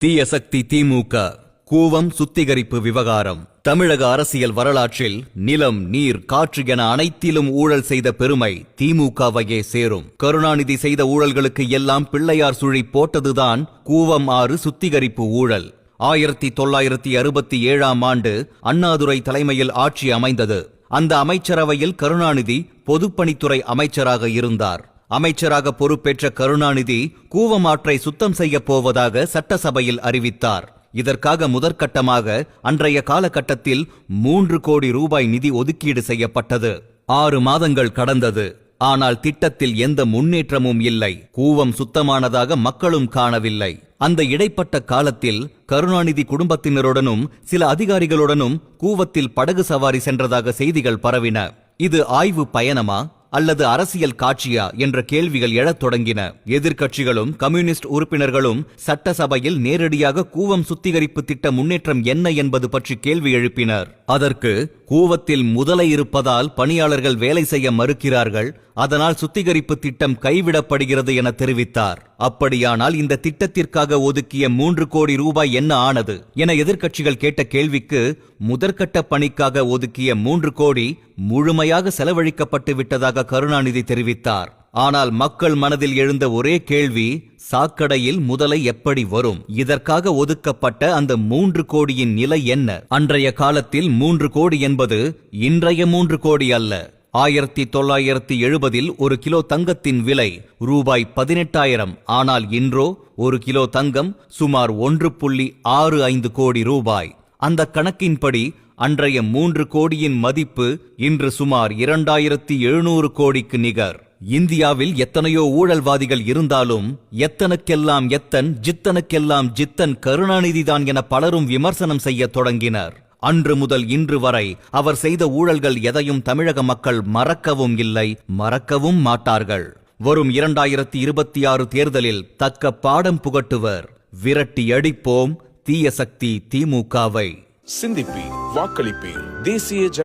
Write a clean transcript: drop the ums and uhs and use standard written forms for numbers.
தீய சக்தி திமுக கூவம் சுத்திகரிப்பு விவகாரம். தமிழக அரசியல் வரலாற்றில் நிலம், நீர், காற்று என அனைத்திலும் ஊழல் செய்த பெருமை திமுகவையே சேரும். கருணாநிதி செய்த ஊழல்களுக்கு எல்லாம் பிள்ளையார் சுழி போட்டதுதான் கூவம் ஆறு சுத்திகரிப்பு ஊழல். 1967ஆம் ஆண்டு அண்ணாதுரை தலைமையில் ஆட்சி அமைந்தது. அந்த அமைச்சரவையில் கருணாநிதி பொதுப்பணித்துறை அமைச்சராக இருந்தார். அமைச்சராக பொறுப்பேற்ற கருணாநிதி கூவம் ஆற்றை சுத்தம் செய்யப் போவதாக சட்டசபையில் அறிவித்தார். இதற்காக முதற்கட்டமாக அன்றைய காலகட்டத்தில் 3 கோடி ரூபாய் நிதி ஒதுக்கீடு செய்யப்பட்டது. 6 மாதங்கள் கடந்தது. ஆனால் திட்டத்தில் எந்த முன்னேற்றமும் இல்லை. கூவம் சுத்தமானதாக மக்களும் காணவில்லை. அந்த இடைப்பட்ட காலத்தில் கருணாநிதி குடும்பத்தினருடனும் சில அதிகாரிகளுடனும் கூவத்தில் படகு சவாரி சென்றதாக செய்திகள் பரவின. இது ஆய்வு பயணமா அல்லது அரசியல் காட்சியா என்ற கேள்விகள் எழத் தொடங்கின. எதிர்க்கட்சிகளும் கம்யூனிஸ்ட் உறுப்பினர்களும் சட்டசபையில் நேரடியாக கூவம் சுத்திகரிப்பு திட்ட முன்னேற்றம் என்ன என்பது பற்றி கேள்வி எழுப்பினர். அதற்கு கூவத்தில் முதலை இருப்பதால் பணியாளர்கள் வேலை செய்ய மறுக்கிறார்கள், அதனால் சுத்திகரிப்பு திட்டம் கைவிடப்படுகிறது என தெரிவித்தார். அப்படியானால் இந்த திட்டத்திற்காக ஒதுக்கிய 3 கோடி ரூபாய் என்ன ஆனது என எதிர்க்கட்சிகள் கேட்ட கேள்விக்கு முதற்கட்ட பணிக்காக ஒதுக்கிய 3 கோடி முழுமையாக செலவழிக்கப்பட்டு விட்டதாக கருணாநிதி தெரிவித்தார். ஆனால் மக்கள் மனதில் எழுந்த ஒரே கேள்வி, சாக்கடையில் முதலை எப்படி வரும்? இதற்காக ஒதுக்கப்பட்ட அந்த 3 கோடியின் நிலை என்ன? அன்றைய காலத்தில் 3 கோடி என்பது இன்றைய 3 கோடி அல்ல. 1970இல் 1 கிலோ தங்கத்தின் விலை ரூபாய் 18,000. ஆனால் இன்றோ 1 கிலோ தங்கம் சுமார் 1.65 கோடி ரூபாய். அந்த கணக்கின்படி அன்றைய 3 கோடியின் மதிப்பு இன்று சுமார் 2700 கோடிக்கு நிகர். இந்தியாவில் எத்தனையோ ஊழல்வாதிகள் இருந்தாலும் எத்தனுக்கெல்லாம் எத்தன், ஜித்தனுக்கெல்லாம் ஜித்தன் கருணாநிதிதான் என பலரும் விமர்சனம் செய்ய தொடங்கினர். அன்று முதல் இன்று வரை அவர் செய்த ஊழல்கள் எதையும் தமிழக மக்கள் மறக்கவும் இல்லை, மறக்கவும் மாட்டார்கள். வரும் 2026 தேர்தலில் தக்க பாடம் புகட்டுவர். விரட்டி அடிப்போம் தீய சக்தி திமுகவை. சிந்திப்பி வாக்களிப்பீர். தேசிய